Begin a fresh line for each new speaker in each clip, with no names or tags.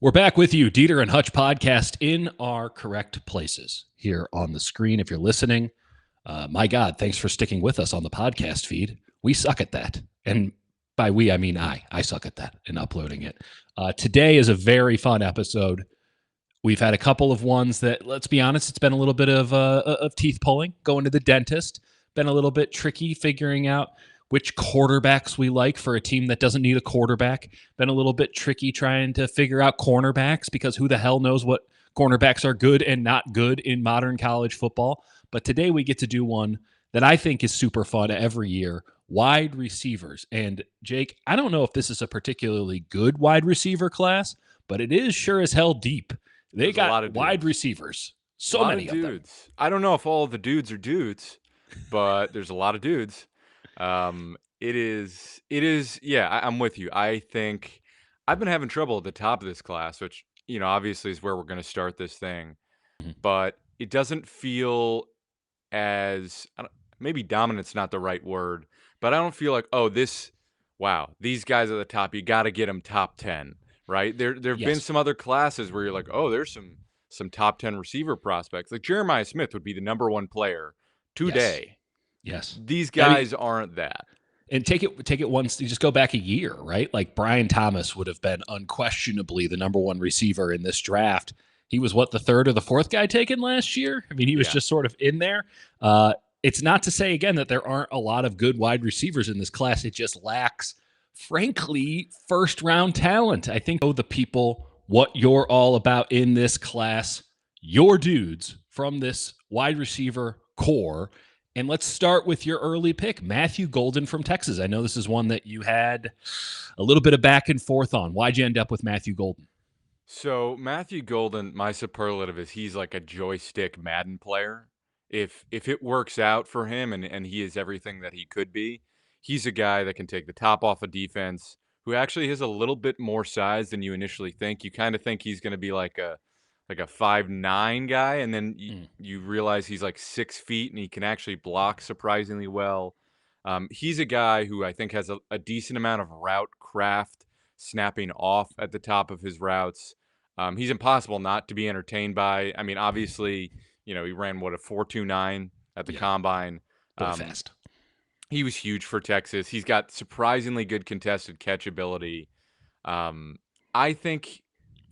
We're back with you, Dieter and Hutch podcast in our correct places here on the screen. If you're listening, my God, thanks for sticking with us on the podcast feed. We suck at that. And by we, I mean I suck at that and uploading it. Today is a very fun episode. We've had a couple of ones that, let's be honest, it's been a little bit of teeth pulling, going to the dentist, been a little bit tricky figuring out which quarterbacks we like for a team that doesn't need a quarterback. Been a little bit tricky trying to figure out cornerbacks because who the hell knows what cornerbacks are good and not good in modern college football. But today we get to do one that I think is super fun every year, wide receivers. And Jake, I don't know if this is a particularly good wide receiver class, but it is sure as hell deep. They got wide receivers. So many of dudes. Them.
I don't know if all the dudes are dudes, but there's a lot of dudes. It is. Yeah, I'm with you. I think I've been having trouble at the top of this class, which, obviously is where we're going to start this thing, but it doesn't feel as, maybe dominant's not the right word, but I don't feel like, these guys at the top, you got to get them top 10, right? There've been some other classes where you're like, there's some top 10 receiver prospects. Like Jeremiah Smith would be the number one player today.
Yes.
These guys aren't that.
And take it once, you just go back a year, right? Like Brian Thomas would have been unquestionably the number one receiver in this draft. He was the third or the fourth guy taken last year? I mean, he was just sort of in there. It's not to say, again, that there aren't a lot of good wide receivers in this class. It just lacks, frankly, first-round talent. I think the people, what you're all about in this class, your dudes from this wide receiver core. And let's start with your early pick, Matthew Golden from Texas. I know this is one that you had a little bit of back and forth on. Why'd you end up with Matthew Golden?
So Matthew Golden, my superlative is he's like a joystick Madden player. If it works out for him and he is everything that he could be, he's a guy that can take the top off a defense, who actually has a little bit more size than you initially think. You kind of think he's going to be like a 5'9" guy, and then you realize he's like 6 feet and he can actually block surprisingly well. He's a guy who I think has a decent amount of route craft, snapping off at the top of his routes. He's impossible not to be entertained by. I mean, obviously, he ran a 4.29 at the combine.
Fast.
He was huge for Texas. He's got surprisingly good contested catch ability. I think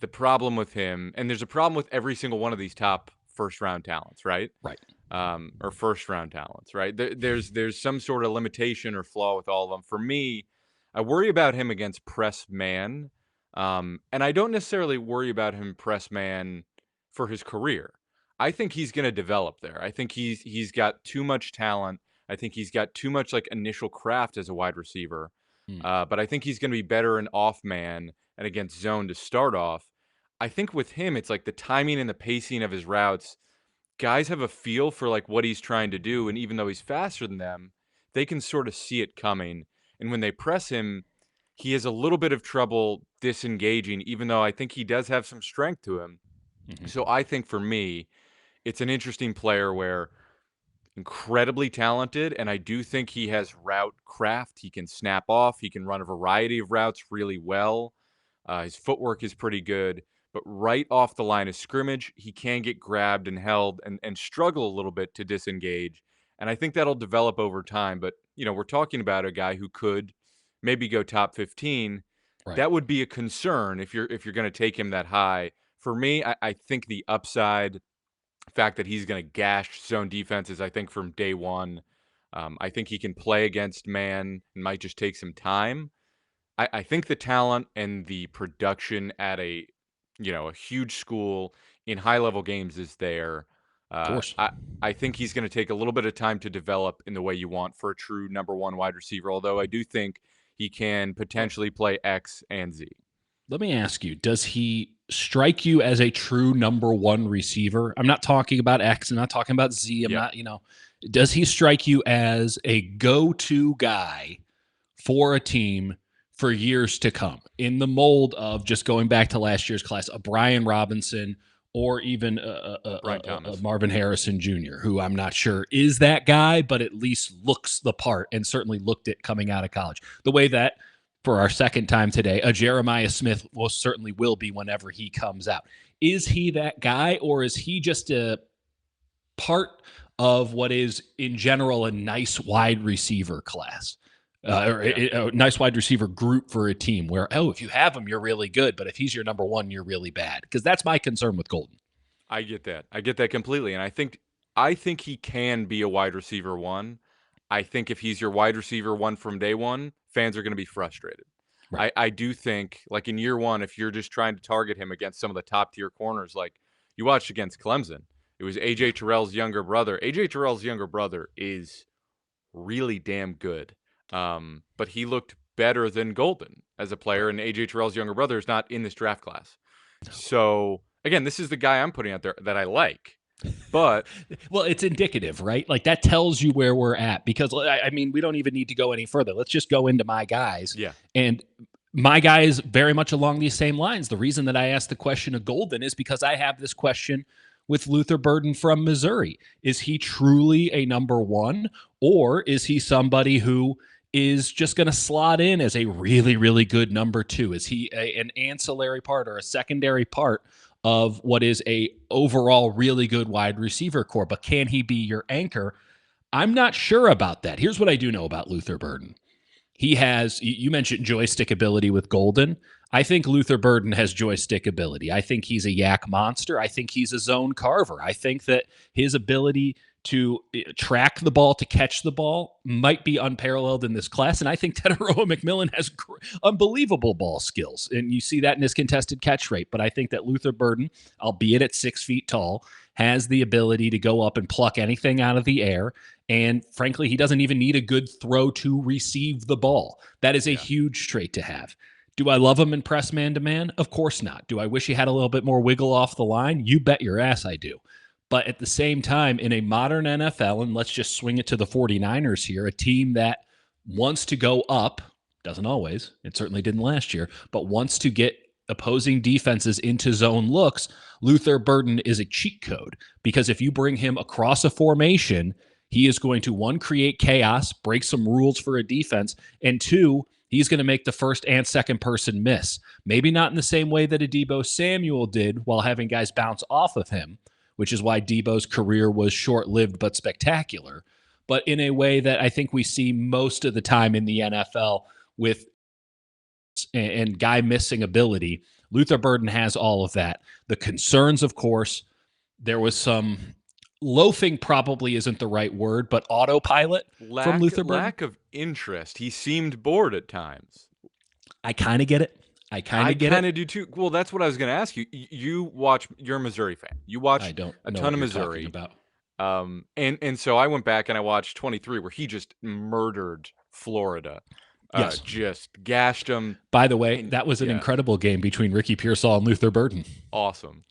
the problem with him, and there's a problem with every single one of these top first-round talents, right?
Right.
Or first-round talents, right? There's some sort of limitation or flaw with all of them. For me, I worry about him against press man, and I don't necessarily worry about him press man for his career. I think he's going to develop there. I think he's got too much talent. I think he's got too much initial craft as a wide receiver. But I think he's going to be better in off man and against zone to start off. I think with him, it's like the timing and the pacing of his routes. Guys have a feel for what he's trying to do, and even though he's faster than them, they can sort of see it coming. And when they press him, he has a little bit of trouble disengaging, even though I think he does have some strength to him. So I think for me, it's an interesting player where incredibly talented, and I do think he has route craft. He can snap off. He can run a variety of routes really well. His footwork is pretty good. But right off the line of scrimmage, he can get grabbed and held and struggle a little bit to disengage. And I think that'll develop over time. But, we're talking about a guy who could maybe go top 15. Right. That would be a concern if you're going to take him that high. For me, I think the upside, fact that he's going to gash zone defenses, I think from day one. I think he can play against man and might just take some time. I think the talent and the production at a huge school in high-level games is there.
Of course.
I think he's going to take a little bit of time to develop in the way you want for a true number one wide receiver, although I do think he can potentially play X and Z.
Let me ask you, does he strike you as a true number one receiver? I'm not talking about X. I'm not talking about Z. I'm not, does he strike you as a go-to guy for a team for years to come, in the mold of, just going back to last year's class, a Brian Robinson or even a Marvin Harrison Jr., who I'm not sure is that guy, but at least looks the part and certainly looked it coming out of college. The way that for our second time today. Jeremiah Smith certainly will be whenever he comes out. Is he that guy, or is he just a part of what is in general a nice wide receiver class? Or a nice wide receiver group for a team where, if you have him, you're really good. But if he's your number one, you're really bad. Because that's my concern with Golden.
I get that. I get that completely. And I think he can be a wide receiver one. I think if he's your wide receiver one from day one, fans are going to be frustrated.
Right.
I do think, like in year one, if you're just trying to target him against some of the top tier corners, like you watched against Clemson, it was AJ Terrell's younger brother. AJ Terrell's younger brother is really damn good. But he looked better than Golden as a player, and AJ Terrell's younger brother is not in this draft class. So again, this is the guy I'm putting out there that I like. But
well, it's indicative, right? Like that tells you where we're at, because I mean, we don't even need to go any further. Let's just go into my guys.
Yeah.
And my guy is very much along these same lines. The reason that I asked the question of Golden is because I have this question with Luther Burden from Missouri. Is he truly a number one, or is he somebody who is just going to slot in as a really, really good number two? Is he an ancillary part or a secondary part of what is a overall really good wide receiver core? But can he be your anchor? I'm not sure about that. Here's what I do know about Luther Burden. He has, you mentioned joystick ability with Golden. I think Luther Burden has joystick ability. I think he's a yak monster. I think he's a zone carver. I think that his ability to track the ball, to catch the ball, might be unparalleled in this class. And I think Teteroa McMillan has unbelievable ball skills. And you see that in his contested catch rate. But I think that Luther Burden, albeit at 6 feet tall, has the ability to go up and pluck anything out of the air. And frankly, he doesn't even need a good throw to receive the ball. That is a huge trait to have. Do I love him in press man-to-man? Of course not. Do I wish he had a little bit more wiggle off the line? You bet your ass I do. But at the same time, in a modern NFL, and let's just swing it to the 49ers here, a team that wants to go up, doesn't always, it certainly didn't last year, but wants to get opposing defenses into zone looks, Luther Burden is a cheat code. Because if you bring him across a formation, he is going to, one, create chaos, break some rules for a defense, and two, he's going to make the first and second person miss. Maybe not in the same way that a Deebo Samuel did while having guys bounce off of him, which is why Deebo's career was short-lived but spectacular, but in a way that I think we see most of the time in the NFL with and guy missing ability. Luther Burden has all of that. The concerns, of course, there was some loafing, probably isn't the right word, but autopilot from Luther Burden.
Lack of interest. He seemed bored at times.
I kind of get it. I kind of
do too. Well, that's what I was going to ask you. You're a Missouri fan. You watch a ton of Missouri.
About.
And so I went back and I watched 23, where he just murdered Florida.
Yes.
Just gashed him.
By the way, that was an incredible game between Ricky Pearsall and Luther Burden.
Awesome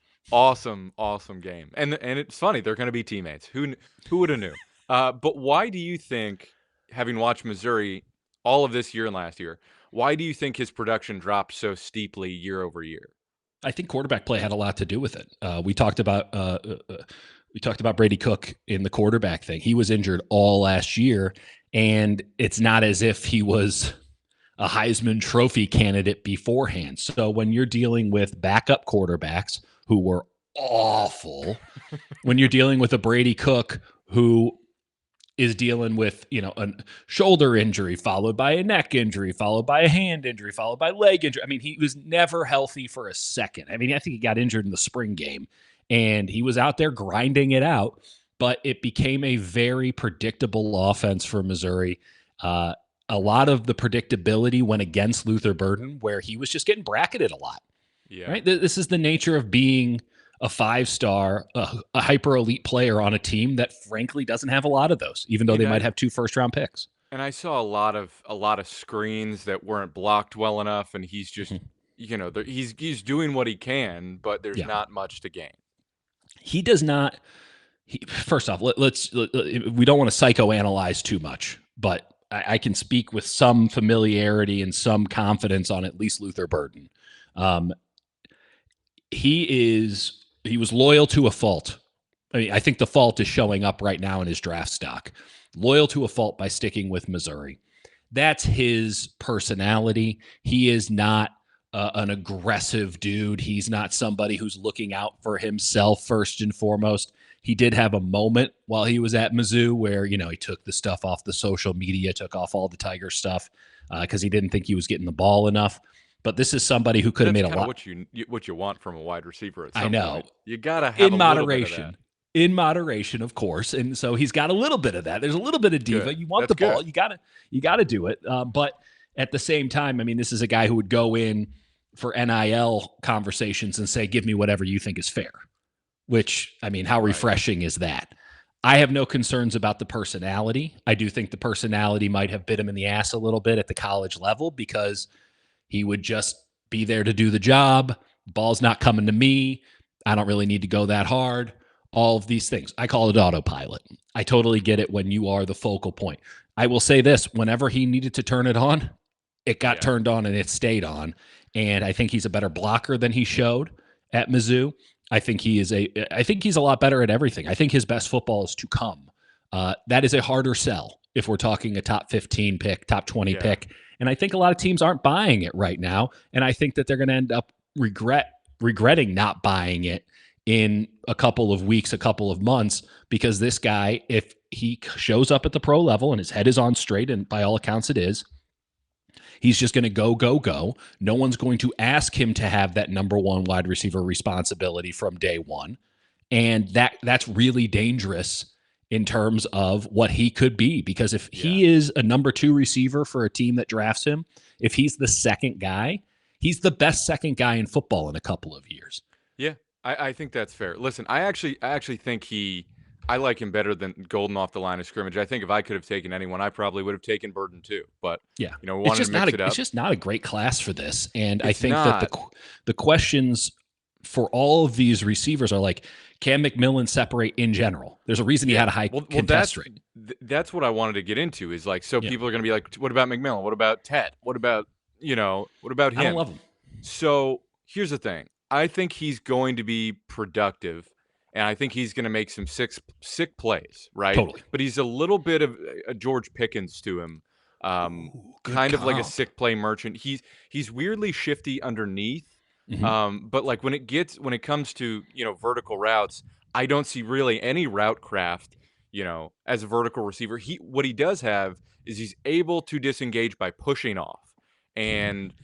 game. And it's funny, they're going to be teammates. Who would have knew? But why do you think, having watched Missouri all of this year and last year, why do you think his production dropped so steeply year over year?
I think quarterback play had a lot to do with it. We talked about Brady Cook in the quarterback thing. He was injured all last year, and it's not as if he was a Heisman Trophy candidate beforehand. So when you're dealing with backup quarterbacks who were awful, when you're dealing with a Brady Cook who is dealing with, a shoulder injury, followed by a neck injury, followed by a hand injury, followed by leg injury. I mean, he was never healthy for a second. I mean, I think he got injured in the spring game, and he was out there grinding it out, but it became a very predictable offense for Missouri. A lot of the predictability went against Luther Burden, where he was just getting bracketed a lot.
Yeah.
Right. This is the nature of being a 5-star, a hyper elite player on a team that frankly doesn't have a lot of those, even though they might have 2 first-round picks.
And I saw a lot of screens that weren't blocked well enough, and he's just, he's doing what he can, but there's not much to gain.
He does not. First off, we don't want to psychoanalyze too much, but I can speak with some familiarity and some confidence on at least Luther Burden. He was loyal to a fault. I mean, I think the fault is showing up right now in his draft stock. Loyal to a fault by sticking with Missouri. that's his personality. He is not an aggressive dude. He's not somebody who's looking out for himself first and foremost. He did have a moment while he was at Mizzou where, he took the stuff off the social media, took off all the Tiger stuff because he didn't think he was getting the ball enough. But this is somebody who could have made a lot.
What you want from a wide receiver at some
I know.
point. You got to have
in moderation. In moderation, of course. And so he's got a little bit of that. There's a little bit of diva.
Good.
You want
That's
the ball. Good. You gotta do it. But at the same time, I mean, this is a guy who would go in for NIL conversations and say, give me whatever you think is fair. Which, I mean, how refreshing is that? I have no concerns about the personality. I do think the personality might have bit him in the ass a little bit at the college level because he would just be there to do the job. Ball's not coming to me. I don't really need to go that hard. All of these things. I call it autopilot. I totally get it when you are the focal point. I will say this, whenever he needed to turn it on, it got turned on and it stayed on. And I think he's a better blocker than he showed at Mizzou. I think he's a lot better at everything. I think his best football is to come. That is a harder sell if we're talking a top 15 pick, top 20 pick. And I think a lot of teams aren't buying it right now. And I think that they're going to end up regretting not buying it in a couple of weeks, a couple of months, because this guy, if he shows up at the pro level and his head is on straight, and by all accounts it is, he's just going to go. No one's going to ask him to have that number one wide receiver responsibility from day one. And that's really dangerous in terms of what he could be, because if he is a number two receiver for a team that drafts him, if he's the second guy, he's the best second guy in football in a couple of years.
Yeah, I think that's fair. Listen, I actually think I like him better than Golden off the line of scrimmage. I think if I could have taken anyone, I probably would have taken Burden too. But we wanted to mix it up.
It's just not a great class for this, and I think that the questions for all of these receivers are like, can McMillan separate in general? There's a reason he had a high contest rate.
That's what I wanted to get into. Is like, so people are going to be like, what about McMillan? What about Ted? What about him?
I don't love him.
So here's the thing. I think he's going to be productive, and I think he's going to make some sick plays, right?
Totally.
But he's a little bit of a George Pickens to him, kind of like a sick play merchant. He's weirdly shifty underneath, but like when it comes to vertical routes, I don't see really any route craft, as a vertical receiver. What he does have is he's able to disengage by pushing off, and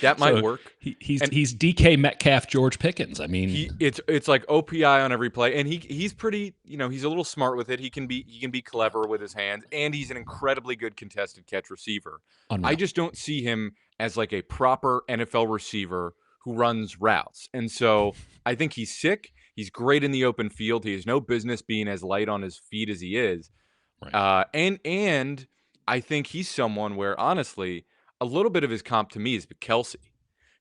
that might work.
He's DK Metcalf, George Pickens. I mean,
it's like OPI on every play, and he's pretty. He's a little smart with it. He can be clever with his hands, and he's an incredibly good contested catch receiver.
Unreal.
I just don't see him as like a proper NFL receiver who runs routes, and so I think he's sick. He's great in the open field. He has no business being as light on his feet as he is, and I think he's someone where honestly, a little bit of his comp to me is Kelsey,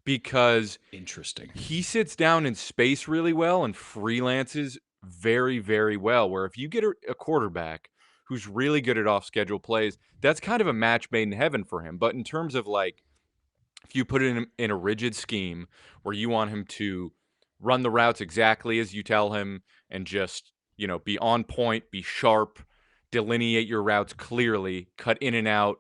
because
interesting.
He sits down in space really well and freelances very, very well, where if you get a quarterback who's really good at off-schedule plays, that's kind of a match made in heaven for him. But in terms of like, if you put it in a rigid scheme where you want him to run the routes exactly as you tell him and just, be on point, be sharp, delineate your routes clearly, cut in and out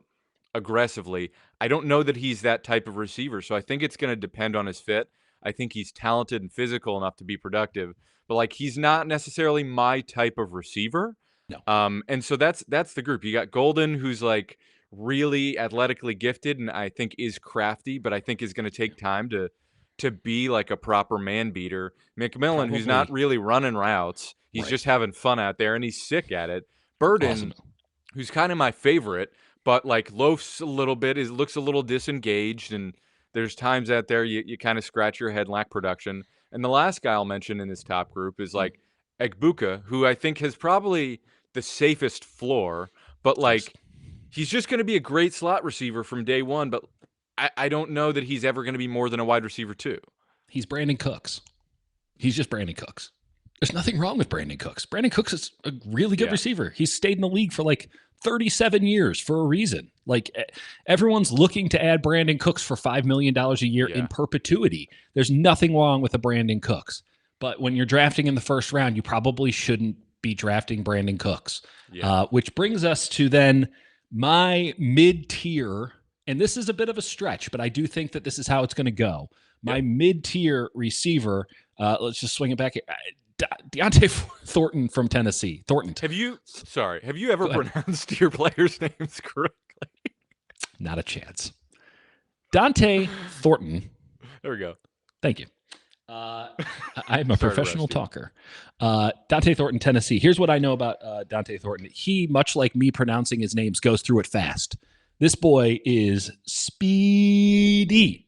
aggressively, I don't know that he's that type of receiver. So I think it's going to depend on his fit. I think he's talented and physical enough to be productive, but like he's not necessarily my type of receiver.
No.
And so that's the group. You got Golden, who's like really athletically gifted and I think is crafty, but I think is going to take time to be like a proper man beater. McMillan, who's not really running routes. He's just having fun out there and he's sick at it. Burden, who's kind of my favorite, but like loafs a little bit, looks a little disengaged, and there's times out there you kind of scratch your head, lack production. And the last guy I'll mention in this top group is like Egbuka, who I think has probably the safest floor, but like he's just going to be a great slot receiver from day one, but I don't know that he's ever going to be more than a wide receiver too.
He's Brandon Cooks. He's just Brandon Cooks. There's nothing wrong with Brandon Cooks. Brandon Cooks is a really good receiver. He's stayed in the league for like 37 years for a reason. Like everyone's looking to add Brandon Cooks for $5 million a year in perpetuity. There's nothing wrong with a Brandon Cooks. But when you're drafting in the first round, you probably shouldn't be drafting Brandon Cooks. Which brings us to then My mid-tier, and this is a bit of a stretch, but I do think that this is how it's going to go. My
Yep.
mid-tier receiver, let's just swing it back here. Deontay Thornton from Tennessee. Thornton.
Have you ever
Go ahead.
pronounced your players' names correctly?
Not a chance. Dante Thornton.
There we go.
Thank you. I'm a
Sorry to
professional
roast you.
talker. Dante Thornton, Tennessee. Here's what I know about Dante Thornton. He, much like me pronouncing his names, goes through it fast. This boy is speedy.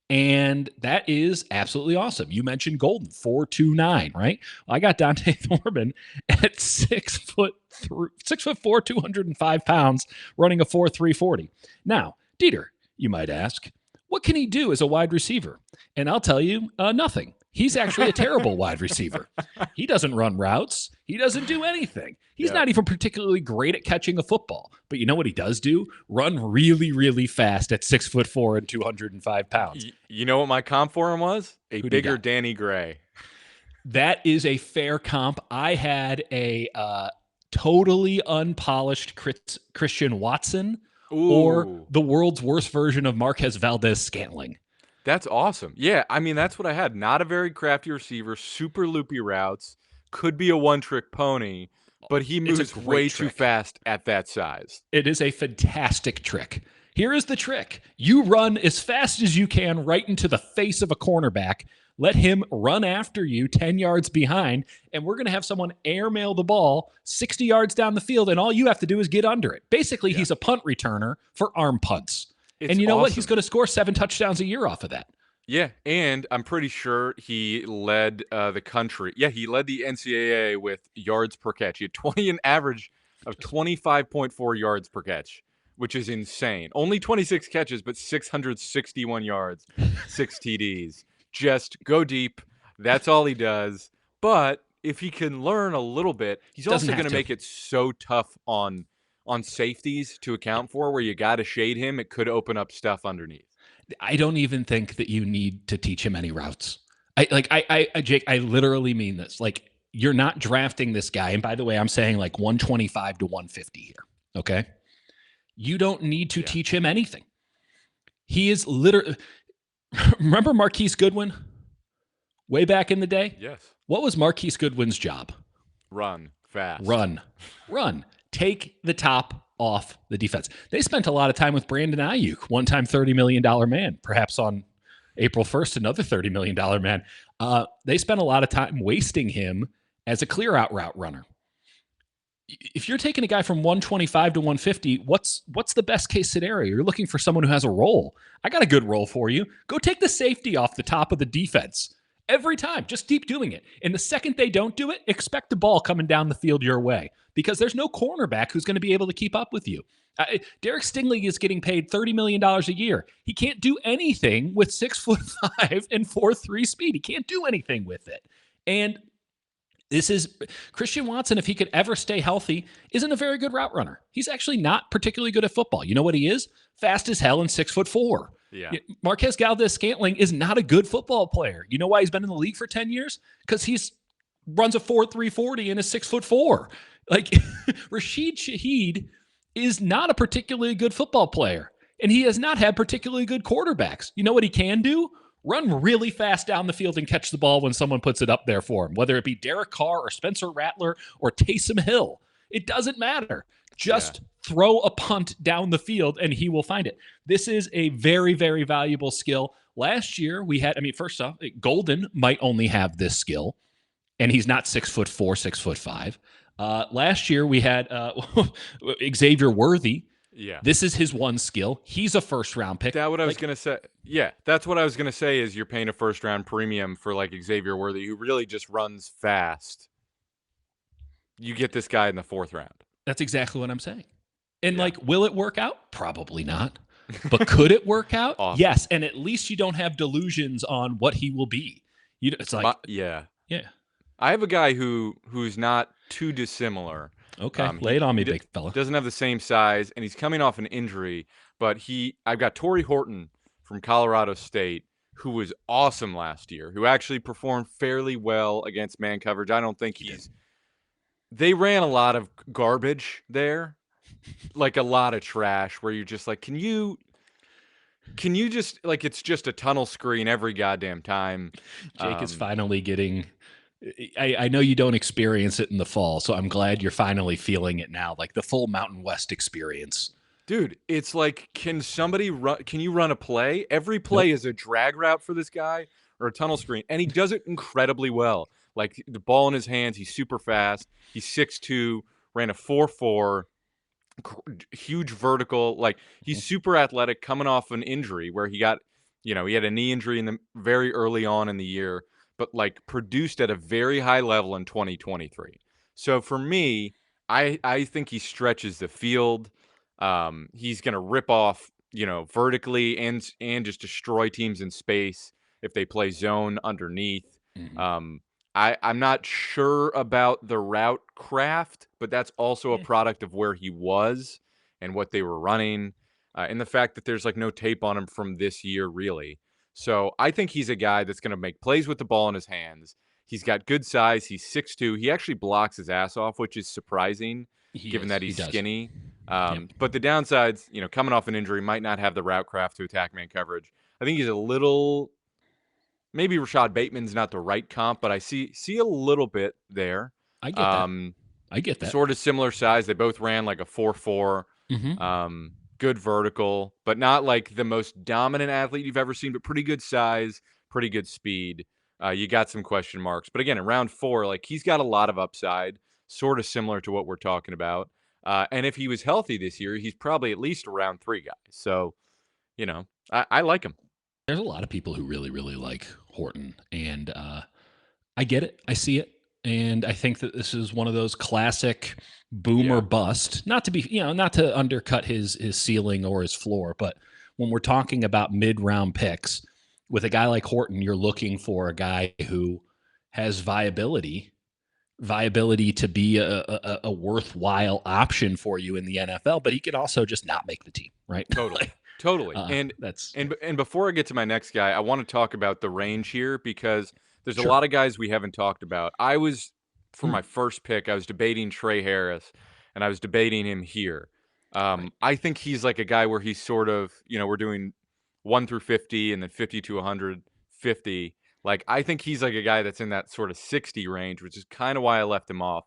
And that is absolutely awesome. You mentioned Golden, 4.29, right? Well, I got Dante Thornton at 6'4", 205 pounds, running a 4.340. Now, Dieter, you might ask, what can he do as a wide receiver? And I'll tell you, nothing. He's actually a terrible wide receiver. He doesn't run routes. He doesn't do anything. He's not even particularly great at catching a football. But you know what he does do? Run really, really fast at 6'4" and 205 pounds.
You know what my comp for him was? A
Who do you
bigger
got?
Danny Gray.
That is a fair comp. I had a totally unpolished Christian Watson or
Ooh,
the world's worst version of Marquez Valdez-Scantling.
that's awesome. Yeah, I mean, that's what I had. Not a very crafty receiver, super loopy routes, could be a one-trick pony, but he
It's a
moves
great
way too
trick.
fast at that size.
It is a fantastic trick. Here is the trick. You run as fast as you can right into the face of a cornerback. Let him run after you 10 yards behind, and we're going to have someone airmail the ball 60 yards down the field, and all you have to do is get under it. Basically, he's a punt returner for arm punts.
It's
And you know what?
awesome.
He's going to score 7 touchdowns a year off of that.
Yeah, and I'm pretty sure he led the country. Yeah, he led the NCAA with yards per catch. He had an average of 25.4 yards per catch, which is insane. Only 26 catches, but 661 yards, 6 TDs. Just go deep. That's all he does. But if he can learn a little bit, he's
Doesn't
also
have
going to
to.
make it so tough on safeties to account for, where you got to shade him. It could open up stuff underneath.
I don't even think that you need to teach him any routes. Jake, I literally mean this. Like, you're not drafting this guy. And by the way, I'm saying like 125 to 150 here. Okay. You don't need to teach him anything. He is literally. Remember Marquise Goodwin way back in the day?
Yes.
What was Marquise Goodwin's job?
Run fast.
Run. Take the top off the defense. They spent a lot of time with Brandon Ayuk, one-time $30 million man, perhaps on April 1st, another $30 million man. They spent a lot of time wasting him as a clear-out route runner. If you're taking a guy from 125 to 150, what's the best case scenario? You're looking for someone who has a role. I got a good role for you. Go take the safety off the top of the defense. Every time, just keep doing it. And the second they don't do it, expect the ball coming down the field your way, because there's no cornerback who's going to be able to keep up with you. Derek Stingley is getting paid $30 million a year. He can't do anything with 6'5" and 4.3 speed. He can't do anything with it. And this is Christian Watson, if he could ever stay healthy, isn't a very good route runner. He's actually not particularly good at football. You know what he is? Fast as hell and 6'4".
Yeah.
Marquez Valdez-Scantling is not a good football player. You know why he's been in the league for 10 years? Because he's runs a 4.340 and is 6'4". Like, Rashid Shaheed is not a particularly good football player, and he has not had particularly good quarterbacks. You know what he can do? Run really fast down the field and catch the ball when someone puts it up there for him, whether it be Derek Carr or Spencer Rattler or Taysom Hill. It doesn't matter. Just throw a punt down the field and he will find it. This is a very, very valuable skill. Last year we had, first off, Golden might only have this skill, and he's not 6'4", 6'5". Last year we had Xavier Worthy.
Yeah.
This is his one skill. He's a first-round pick.
That's what I was going to say. Yeah, that's what I was going to say is you're paying a first-round premium for like Xavier Worthy, who really just runs fast. You get this guy in the 4th round.
That's exactly what I'm saying. And will it work out? Probably not. But could it work out?
Awesome.
Yes. And at least you don't have delusions on what he will be. It's like,
yeah.
I
have a guy who's not too dissimilar.
Okay, lay it on me, big fella.
Doesn't have the same size, and he's coming off an injury. But I've got Torrey Horton from Colorado State, who was awesome last year, who actually performed fairly well against man coverage. I don't think they ran a lot of garbage there, like a lot of trash where you're just like, can you just like it's just a tunnel screen every goddamn time.
Jake is
Um,
finally getting. I know you don't experience it in the fall, so I'm glad you're finally feeling it now, like the full Mountain West experience.
Dude, it's like, can somebody run? Can you run a play? Every play
Nope.
is a drag route for this guy or a tunnel screen, and he does it incredibly well. Like the ball in his hands, he's super fast. He's 6'2", ran a 4.4, huge vertical. Like he's super athletic, coming off an injury where he got, he had a knee injury in the very early on in the year, but like produced at a very high level in 2023. So for me, I think he stretches the field. He's going to rip off, vertically and just destroy teams in space if they play zone underneath.
Mhm.
Um, I'm not sure about the route craft, but that's also a
Yeah.
product of where he was and what they were running, and the fact that there's like no tape on him from this year, really. So I think he's a guy that's going to make plays with the ball in his hands. He's got good size. He's 6'2". He actually blocks his ass off, which is surprising
He
given
is.
that
He
he's
does.
skinny.
Yep.
But the downsides, coming off an injury, might not have the route craft to attack man coverage. I think he's a little. Maybe Rashad Bateman's not the right comp, but I see a little bit there.
I get that.
Um,
I get that.
Sort of similar size. They both ran like a 4.4.
Hmm.
Good vertical, but not like the most dominant athlete you've ever seen, but pretty good size, pretty good speed. You got some question marks, but again, in round 4, like he's got a lot of upside, sort of similar to what we're talking about. And if he was healthy this year, he's probably at least a round 3 guy. So, I like him.
There's a lot of people who really, really like Horton, and I get it. I see it. And I think that this is one of those classic boom or
Yeah.
bust. Not to be, not to undercut his ceiling or his floor, but when we're talking about mid-round picks with a guy like Horton, you're looking for a guy who has viability to be a worthwhile option for you in the NFL, but he could also just not make the team, right?
Totally. Totally.
That's
And before I get to my next guy, I want to talk about the range here because there's a
sure.
lot of guys we haven't talked about. For
Mm,
my first pick, I was debating Trey Harris, and I was debating him here.
right.
I think he's like a guy where he's sort of, we're doing 1 through 50 and then 50 to 150. Like, I think he's like a guy that's in that sort of 60 range, which is kind of why I left him off.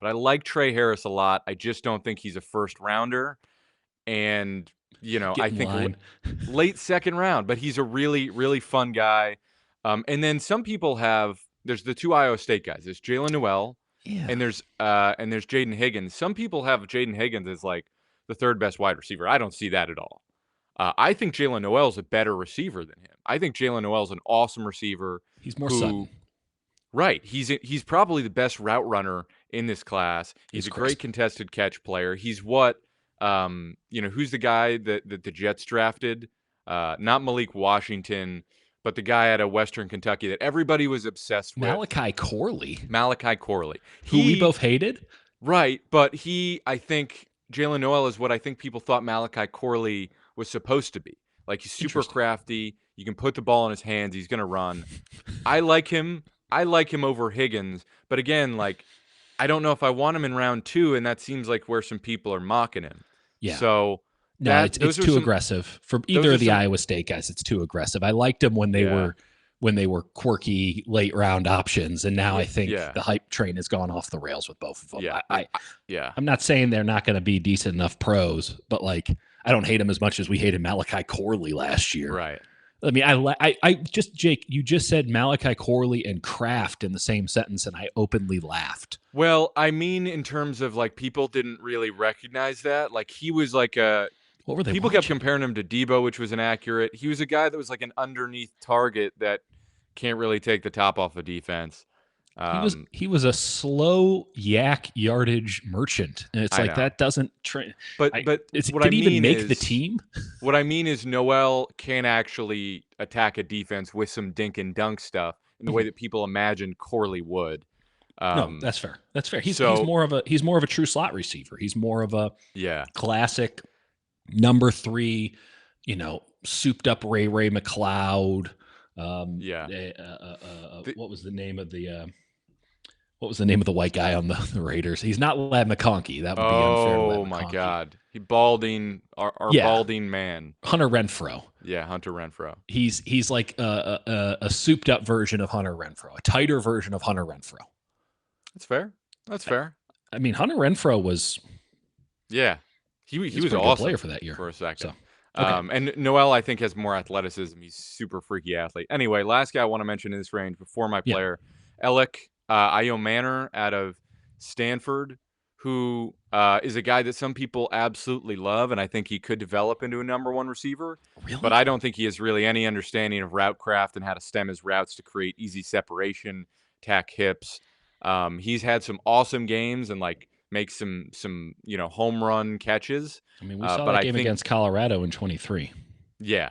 But I like Trey Harris a lot. I just don't think he's a first rounder. And,
Get
I
in
think
line.
late second round, but he's a really, really fun guy. And then some people there's the 2 Iowa State guys. There's Jalen Noel
Yeah.
and there's Jaden Higgins. Some people have Jaden Higgins as like the third best wide receiver. I don't see that at all. I think Jalen Noel's a better receiver than him. I think Jalen Noel's an awesome receiver
He's more
who,
Sutton.
right, he's probably the best route runner in this class. He's
He's
a great
crisp.
contested catch player. He's what, who's the guy that the Jets drafted? Not Malik Washington, but the guy out of Western Kentucky that everybody was obsessed with,
Malachi Corley,
Malachi Corley.
who we
He
both hated.
Right, but I think Jalen Noel is what I think people thought Malachi Corley was supposed to be. Like he's super
Interesting.
crafty. You can put the ball in his hands. He's going to run. I like him. I like him over Higgins. But again, like I don't know if I want him in round 2, and that seems like where some people are mocking him.
Yeah.
So
No, it's too aggressive for
those
either
are
of the
some
Iowa State guys. It's too aggressive. I liked them
yeah
when they were quirky late round options, and now I think
yeah
the hype train has gone off the rails with both of them.
yeah yeah.
I'm not saying they're not going to be decent enough pros, but like I don't hate them as much as we hated Malachi Corley last year.
Right.
I mean, I just Jake, you just said Malachi Corley and Kraft in the same sentence, and I openly laughed.
Well, I mean, in terms of like people didn't really recognize that. Like he was like a
What were they
people kept
watching?
comparing him to Debo, which was inaccurate. He was a guy that was like an underneath target that can't really take the top off a defense. Um,
He was a slow yak yardage merchant, and it's
I
like
know,
that doesn't train.
but what I
Did he even
mean
make the
is
team?
Noel can actually attack a defense with some dink and dunk stuff in the way
Mhm.
that people imagined Corley would.
No,
Um,
that's fair. That's fair.
so
He's more of a true slot receiver. He's more of a
yeah,
classic number 3, souped up Ray McLeod.
yeah. The,
What was the name of the what was the name of the white guy on the Raiders? He's not Lad McConkey. That would be unfair to Lad
Oh my
McConkey.
God, he balding our
Yeah,
balding man.
Hunter Renfro.
Yeah, Hunter Renfro.
He's like a souped up version of Hunter Renfro, a tighter version of Hunter Renfro.
That's fair. That's fair.
I mean, Hunter Renfro was
Yeah, he
a
was
pretty good
awesome
player for that year.
for a second.
So okay,
And Noel, I think, has more athleticism. He's super freaky athlete. Anyway, last guy I want to mention in this range before my
yeah,
player, Alec Io Manor out of Stanford, who is a guy that some people absolutely love, and I think he could develop into a number one receiver. But
really?
I don't think he has really any understanding of route craft and how to stem his routes to create easy separation, tack hips. He's had some awesome games and like make some home run catches.
I mean, we saw
But
that
I
game
think
against Colorado in 23.
yeah,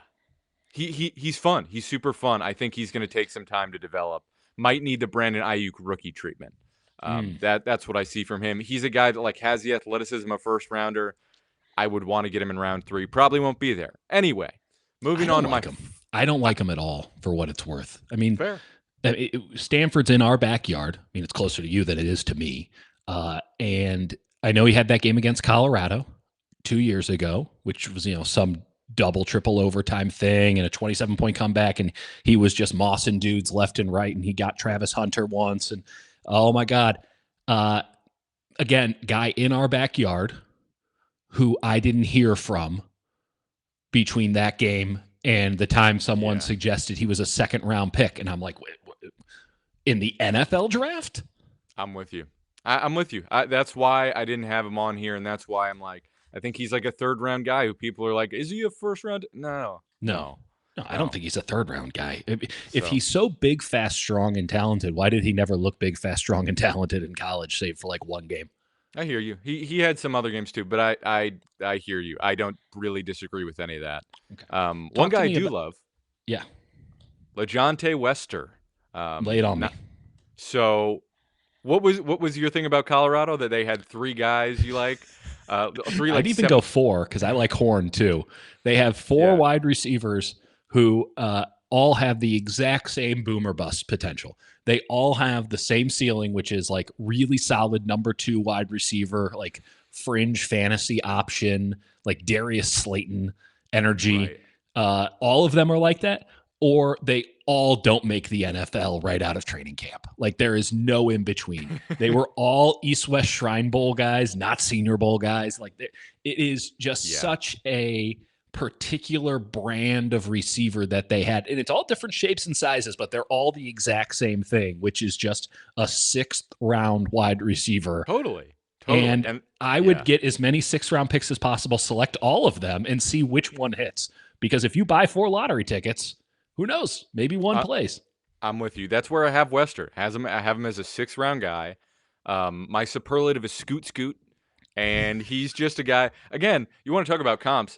he's fun. He's super fun. I think he's going to take some time to develop. Might need the Brandon Ayuk rookie treatment. That's what I see from him. He's a guy that like has the athleticism of first rounder. I would want to get him in round 3. Probably won't be there. Anyway,
I
moving
don't
on to
like him. I don't like him at all for what it's worth. I mean,
fair.
Stanford's in our backyard. I mean, it's closer to you than it is to me. And I know he had that game against Colorado 2 years ago, which was, some double, triple overtime thing and a 27-point comeback. And he was just mossing dudes left and right. And he got Travis Hunter once. And oh my God. Again, guy in our backyard who I didn't hear from between that game and the time someone suggested he was a second round pick. And I'm like, wait, in the NFL draft?
I'm with you. I'm with you. That's why I didn't have him on here, and that's why I'm like, I think he's like a third round guy who people are like, is he a first round? No,
I don't think he's a third round guy. If
So-
he's so big, fast, strong, and talented, why did he never look big, fast, strong, and talented in college, save for like one game?
I hear you. He had some other games too, but I hear you. I don't really disagree with any of that.
Okay.
One guy I
me
do
about-
love,
Yeah,
LeJounte Wester.
lay it on me.
So, what was your thing about Colorado that they had 3 guys you like? 3 like
I'd even go 4 because I like Horn too. They have 4 wide receivers who all have the exact same boomer bust potential. They all have the same ceiling, which is like really solid number 2 wide receiver, like fringe fantasy option, like Darius Slayton energy.
Right.
All of them are like that, or they all don't make the NFL right out of training camp. Like there is no in between. They were all East West Shrine Bowl guys, not Senior Bowl guys. Like it is just such a particular brand of receiver that they had. And it's all different shapes and sizes, but they're all the exact same thing, which is just a 6th round wide receiver.
Totally.
And I would get as many 6th round picks as possible, select all of them, and see which one hits. Because if you buy 4 lottery tickets, who knows? Maybe one plays.
I'm with you. That's where I have Wester. I have him as a 6th round guy. My superlative is Scoot, and he's just a guy. Again, you want to talk about comps?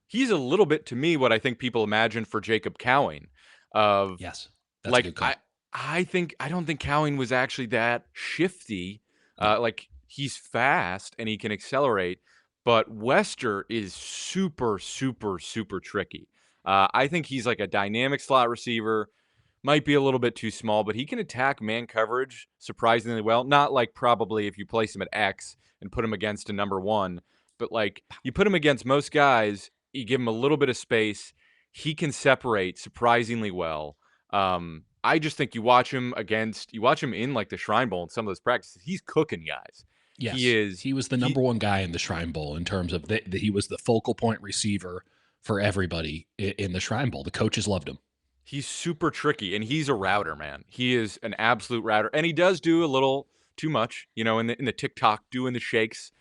He's a little bit to me what I think people imagine for Jacob Cowing.
Yes, that's
like
a good call.
I don't think Cowing was actually that shifty. Like he's fast and he can accelerate, but Wester is super, super, super tricky. I think he's like a dynamic slot receiver. Might be a little bit too small, but he can attack man coverage surprisingly well. Not like probably if you place him at X and put him against a number 1, but like you put him against most guys, you give him a little bit of space, he can separate surprisingly well. I just think you watch him in like the Shrine Bowl and some of those practices, he's cooking guys.
Yes, he was the number 1 guy in the Shrine Bowl in terms of he was the focal point receiver for everybody in the Shrine Bowl. The coaches loved him.
He's super tricky, and he's a router, man. He is an absolute router, and he does do a little too much, in the TikTok doing the shakes.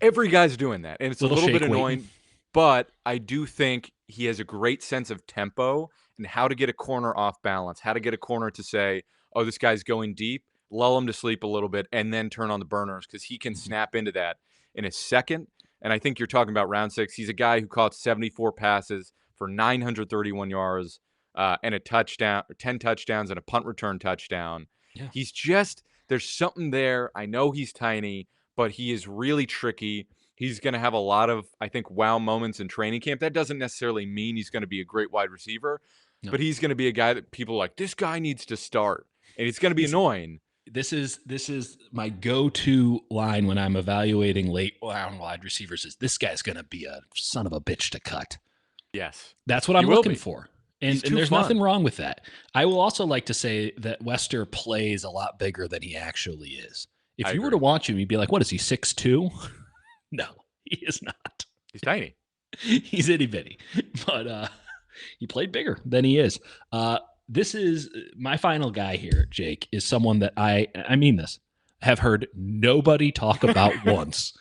Every guy's doing that, and it's a little bit annoying.
Waiting.
But I do think he has a great sense of tempo and how to get a corner off balance, how to get a corner to say, oh, this guy's going deep, lull him to sleep a little bit, and then turn on the burners because he can snap into that in a second. And I think you're talking about round 6. He's a guy who caught 74 passes for 931 yards and a touchdown, 10 touchdowns and a punt return touchdown.
Yeah.
He's just, there's something there. I know he's tiny, but he is really tricky. He's going to have a lot of, I think, wow moments in training camp. That doesn't necessarily mean he's going to be a great wide receiver, but he's going to be a guy that people are like, this guy needs to start. And it's going to be annoying.
This is my go-to line when I'm evaluating late round wide receivers is this guy's going to be a son of a bitch to cut.
Yes.
That's what
He
I'm
will
looking
be.
for.
He's
And
too
there's
fun.
nothing wrong with that. I will also like to say that Wester plays a lot bigger than he actually is. If
I
you were
agree.
to watch him, you'd be like, what is he, 6'2"? No, he is not.
He's tiny.
He's itty bitty. But he played bigger than he is. This is my final guy here, Jake, is someone that I mean this, have heard nobody talk about once.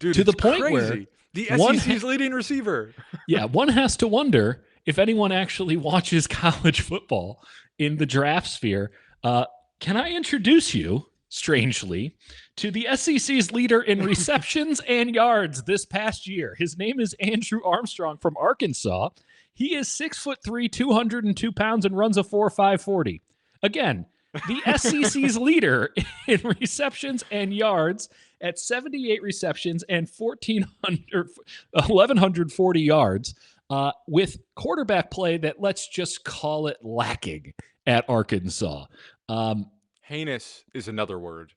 Dude,
To the
it's
point where
crazy. The
one
SEC's leading receiver.
yeah, one has to wonder if anyone actually watches college football in the draft sphere. Can I introduce you, strangely, to the SEC's leader in receptions and yards this past year? His name is Andrew Armstrong from Arkansas. He is 6'3", 202 pounds, and runs a 4.5 40. Again, the SEC's leader in receptions and yards at 78 receptions and 1,140 yards, with quarterback play that, let's just call it, lacking at Arkansas.
Heinous is another word.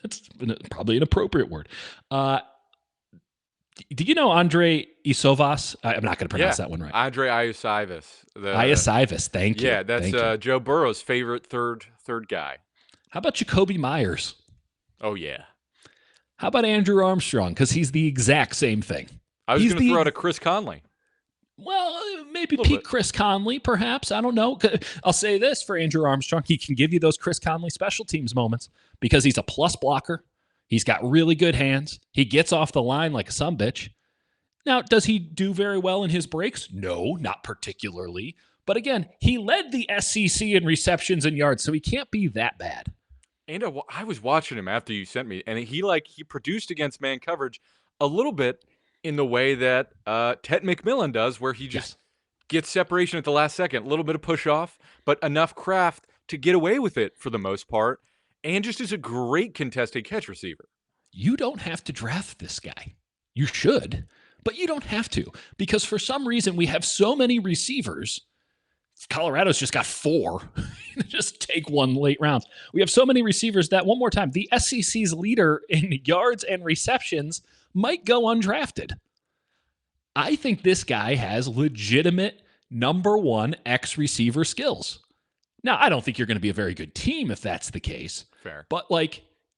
It's probably an appropriate word. Do you know Andre Isovas? I'm not going to pronounce that one right.
Andre Iosivas.
Iosivas, thank you.
Yeah, that's Joe Burrow's favorite third guy.
How about Jacoby Myers?
Oh, yeah.
How about Andrew Armstrong? Because he's the exact same thing.
I was going to throw out a Chris Conley.
Well, maybe peak Chris Conley, perhaps. I don't know. I'll say this for Andrew Armstrong. He can give you those Chris Conley special teams moments because he's a plus blocker. He's got really good hands. He gets off the line like a sumbitch. Now, does he do very well in his breaks? No, not particularly. But again, he led the SEC in receptions and yards, so he can't be that bad.
And I was watching him after you sent me, and he produced against man coverage a little bit in the way that Ted McMillan does, where he just gets separation at the last second, a little bit of push off, but enough craft to get away with it for the most part, and just is a great contested catch receiver.
You don't have to draft this guy. You should, but you don't have to, because for some reason we have so many receivers. Colorado's just got 4. Just take one late round. We have so many receivers that, one more time, the SEC's leader in yards and receptions might go undrafted. I think this guy has legitimate number 1 X receiver skills. Now, I don't think you're going to be a very good team if that's the case.
Fair.
But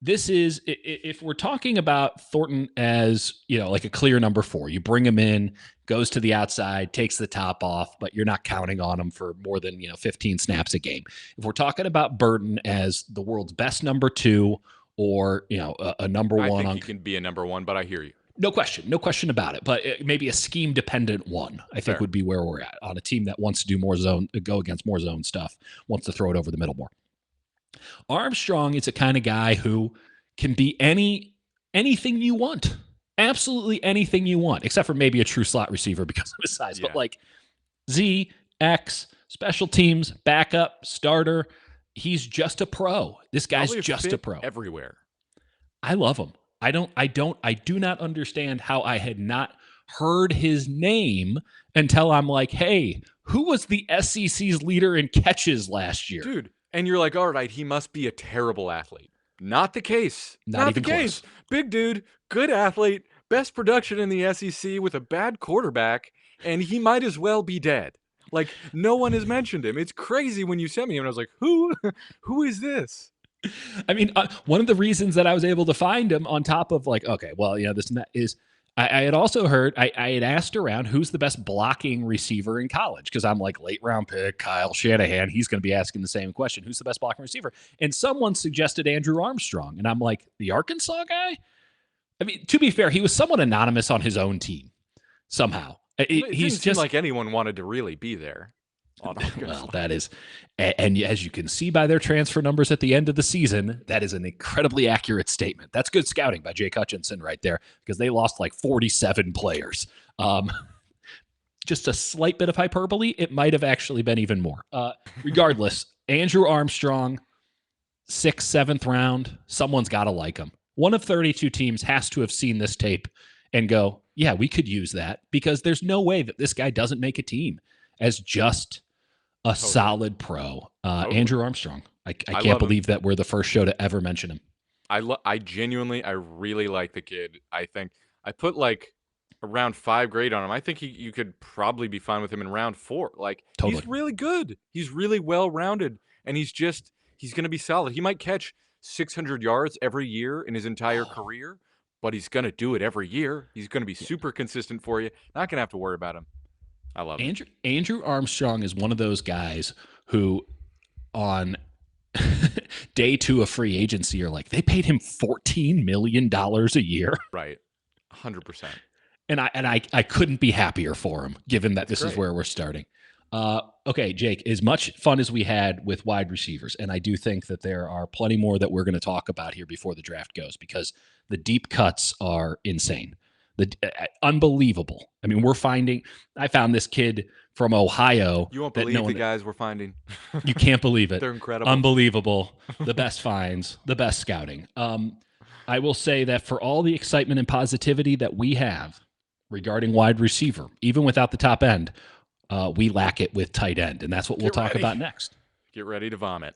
this is, if we're talking about Thornton as, like a clear number 4, you bring him in, goes to the outside, takes the top off, but you're not counting on him for more than, 15 snaps a game. If we're talking about Burton as the world's best number 2 or, a number 1.
I think he can be a number 1, but I hear you.
No question about it. But maybe a scheme-dependent 1, I think, would be where we're at on a team that wants to do more zone, go against more zone stuff, wants to throw it over the middle more. Armstrong is a kind of guy who can be anything you want. Absolutely anything you want, except for maybe a true slot receiver because of his size. Yeah. But Z, X, special teams, backup, starter, he's just a pro. This guy's just a pro.
Everywhere.
I love him. I do not understand how I had not heard his name until I'm like, hey, who was the SEC's leader in catches last year?
Dude, and you're like, all right, he must be a terrible athlete. Not the case.
Not even
the case.
Close.
Big dude, good athlete, best production in the SEC with a bad quarterback, and he might as well be dead. No one has mentioned him. It's crazy when you sent me him, and I was like, who is this?
I mean, one of the reasons that I was able to find him on top of this and that is I had also heard, I had asked around who's the best blocking receiver in college, because I'm like, late round pick, Kyle Shanahan, he's going to be asking the same question. Who's the best blocking receiver? And someone suggested Andrew Armstrong. And I'm like, the Arkansas guy? I mean, to be fair, he was somewhat anonymous on his own team somehow.
He's just like anyone wanted to really be there.
Well, that is, and as you can see by their transfer numbers at the end of the season, that is an incredibly accurate statement. That's good scouting by Jake Hutchinson right there, because they lost 47 players. Just a slight bit of hyperbole. It might have actually been even more. Regardless, Andrew Armstrong, 6th, 7th round, someone's got to like him. One of 32 teams has to have seen this tape and go, yeah, we could use that, because there's no way that this guy doesn't make a team as just A
Totally.
solid pro.
Totally.
Andrew Armstrong. I can't
love him.
believe that we're the first show to ever mention him.
I genuinely, I really like the kid. I think I put like a round 5 grade on him. I think you could probably be fine with him in round 4. Like,
Totally.
he's really good. He's really well rounded, and he's going to be solid. He might catch 600 yards every year in his entire career, but he's going to do it every year. He's going to be super consistent for you. Not going to have to worry about him. I love him.
Andrew Armstrong is one of those guys who, on day 2 of free agency, are like, they paid him $14 million a year.
Right. 100%.
And I couldn't be happier for him, given that this is where we're starting. Okay, Jake, as much fun as we had with wide receivers, and I do think that there are plenty more that we're going to talk about here before the draft goes, because the deep cuts are insane. Unbelievable. I mean, I found this kid from Ohio.
You won't believe the guys we're finding.
You can't believe it.
They're incredible.
Unbelievable. The best finds, the best scouting. I will say that for all the excitement and positivity that we have regarding wide receiver, even without the top end, we lack it with tight end. And that's what we'll talk about next.
Get ready to vomit.